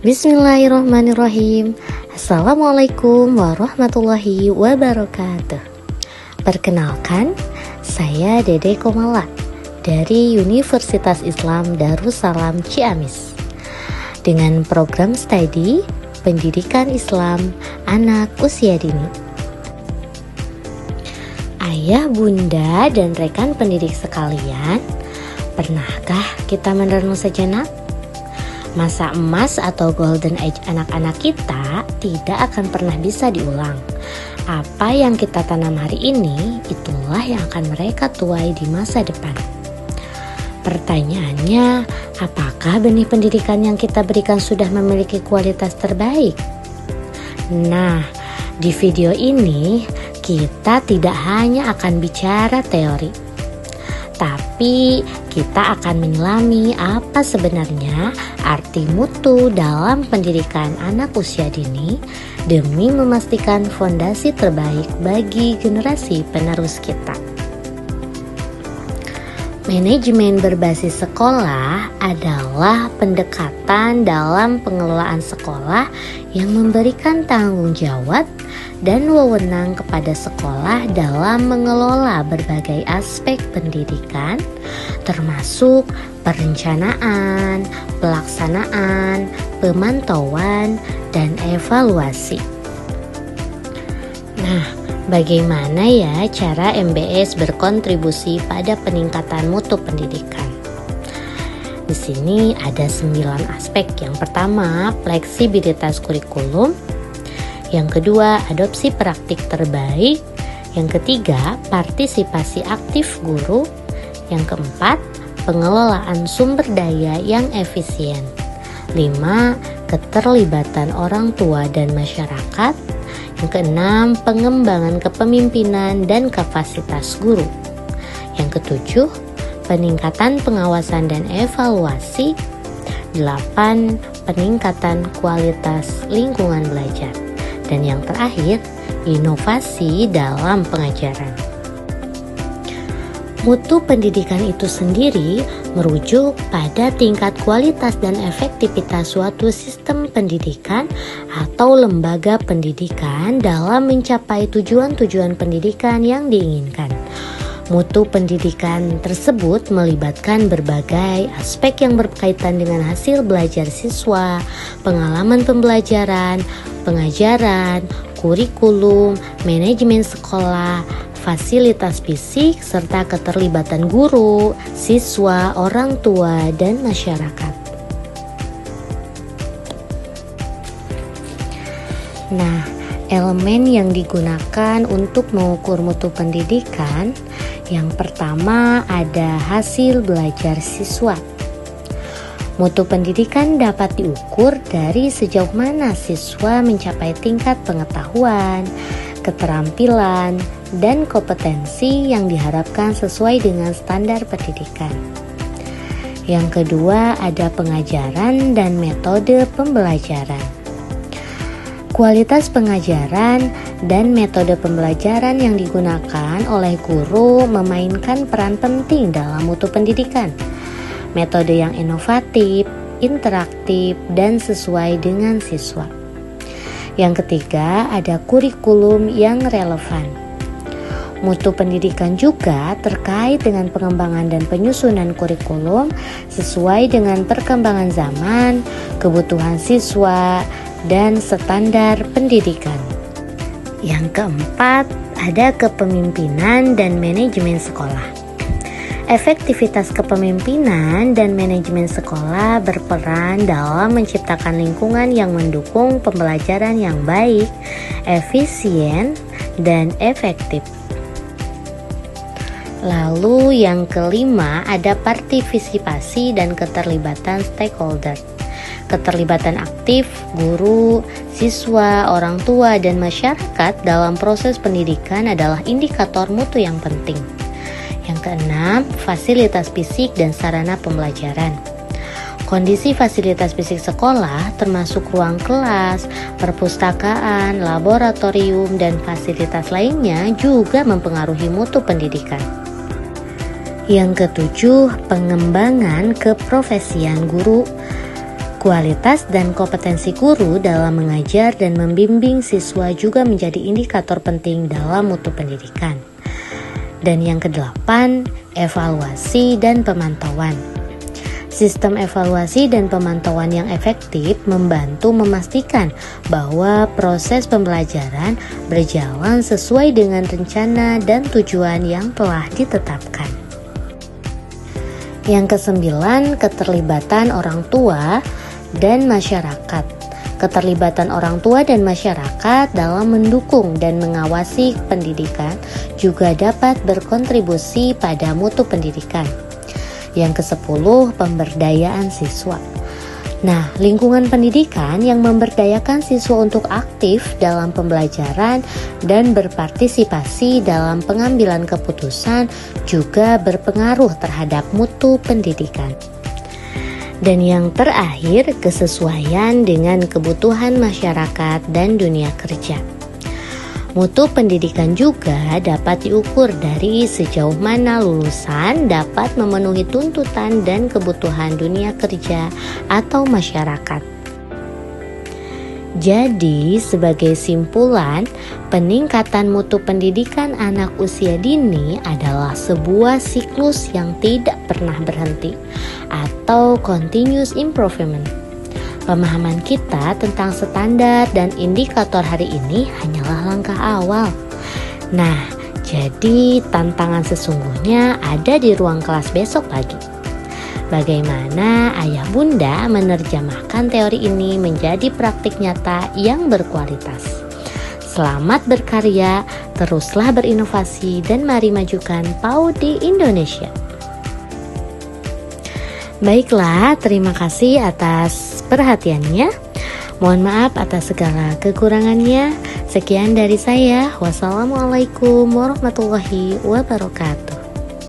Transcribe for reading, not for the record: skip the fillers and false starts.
Bismillahirrahmanirrahim. Assalamualaikum warahmatullahi wabarakatuh. Perkenalkan, saya Dede Komala dari Universitas Islam Darussalam Ciamis dengan program studi Pendidikan Islam Anak Usia Dini. Ayah, bunda, dan rekan pendidik sekalian, pernahkah kita merenung sejenak? Masa emas atau golden age anak-anak kita tidak akan pernah bisa diulang. Apa yang kita tanam hari ini, itulah yang akan mereka tuai di masa depan. Pertanyaannya, apakah benih pendidikan yang kita berikan sudah memiliki kualitas terbaik? Nah, di video ini kita tidak hanya akan bicara teori, tapi kita akan menyelami apa sebenarnya arti mutu dalam pendidikan anak usia dini demi memastikan fondasi terbaik bagi generasi penerus kita. Manajemen berbasis sekolah adalah pendekatan dalam pengelolaan sekolah yang memberikan tanggung jawab dan wewenang kepada sekolah dalam mengelola berbagai aspek pendidikan, termasuk perencanaan, pelaksanaan, pemantauan, dan evaluasi. Nah, bagaimana ya cara MBS berkontribusi pada peningkatan mutu pendidikan? Di sini ada 9 aspek. Yang pertama, fleksibilitas kurikulum. Yang kedua, adopsi praktik terbaik. Yang ketiga, partisipasi aktif guru. Yang keempat, pengelolaan sumber daya yang efisien. 5. Keterlibatan orang tua dan masyarakat. Yang keenam, pengembangan kepemimpinan dan kapasitas guru. Yang ketujuh, peningkatan pengawasan dan evaluasi. 8. Peningkatan kualitas lingkungan belajar. Dan yang terakhir, inovasi dalam pengajaran. Mutu pendidikan itu sendiri merujuk pada tingkat kualitas dan efektivitas suatu sistem pendidikan atau lembaga pendidikan dalam mencapai tujuan-tujuan pendidikan yang diinginkan. Mutu pendidikan tersebut melibatkan berbagai aspek yang berkaitan dengan hasil belajar siswa, pengalaman pembelajaran, pengajaran, kurikulum, manajemen sekolah, fasilitas fisik, serta keterlibatan guru, siswa, orang tua, dan masyarakat. Nah, elemen yang digunakan untuk mengukur mutu pendidikan, yang pertama ada hasil belajar siswa. Mutu pendidikan dapat diukur dari sejauh mana siswa mencapai tingkat pengetahuan, keterampilan, dan kompetensi yang diharapkan sesuai dengan standar pendidikan. Yang kedua ada pengajaran dan metode pembelajaran. Kualitas pengajaran dan metode pembelajaran yang digunakan oleh guru memainkan peran penting dalam mutu pendidikan. Metode yang inovatif, interaktif, dan sesuai dengan siswa. Yang ketiga, ada kurikulum yang relevan. Mutu pendidikan juga terkait dengan pengembangan dan penyusunan kurikulum sesuai dengan perkembangan zaman, kebutuhan siswa, dan standar pendidikan. Yang keempat, ada kepemimpinan dan manajemen sekolah. Efektivitas kepemimpinan dan manajemen sekolah berperan dalam menciptakan lingkungan yang mendukung pembelajaran yang baik, efisien, dan efektif. Lalu yang kelima ada partisipasi dan keterlibatan stakeholder. Keterlibatan aktif guru, siswa, orang tua, dan masyarakat dalam proses pendidikan adalah indikator mutu yang penting. Yang keenam, fasilitas fisik dan sarana pembelajaran. Kondisi fasilitas fisik sekolah termasuk ruang kelas, perpustakaan, laboratorium, dan fasilitas lainnya juga mempengaruhi mutu pendidikan. Yang ketujuh, pengembangan keprofesian guru. Kualitas dan kompetensi guru dalam mengajar dan membimbing siswa juga menjadi indikator penting dalam mutu pendidikan. Dan yang kedelapan, evaluasi dan pemantauan. Sistem evaluasi dan pemantauan yang efektif membantu memastikan bahwa proses pembelajaran berjalan sesuai dengan rencana dan tujuan yang telah ditetapkan. Yang kesembilan, keterlibatan orang tua dan masyarakat. Keterlibatan orang tua dan masyarakat dalam mendukung dan mengawasi pendidikan juga dapat berkontribusi pada mutu pendidikan. Yang ke-10, pemberdayaan siswa. Nah, lingkungan pendidikan yang memberdayakan siswa untuk aktif dalam pembelajaran dan berpartisipasi dalam pengambilan keputusan juga berpengaruh terhadap mutu pendidikan. Dan yang terakhir, kesesuaian dengan kebutuhan masyarakat dan dunia kerja. Mutu pendidikan juga dapat diukur dari sejauh mana lulusan dapat memenuhi tuntutan dan kebutuhan dunia kerja atau masyarakat. Jadi, sebagai simpulan, peningkatan mutu pendidikan anak usia dini adalah sebuah siklus yang tidak pernah berhenti atau continuous improvement. Pemahaman kita tentang standar dan indikator hari ini hanyalah langkah awal. Nah, jadi tantangan sesungguhnya ada di ruang kelas besok pagi. Bagaimana ayah bunda menerjemahkan teori ini menjadi praktik nyata yang berkualitas. Selamat berkarya, teruslah berinovasi, dan mari majukan PAUD di Indonesia. Baiklah, terima kasih atas perhatiannya. Mohon maaf atas segala kekurangannya. Sekian dari saya. Wassalamualaikum warahmatullahi wabarakatuh.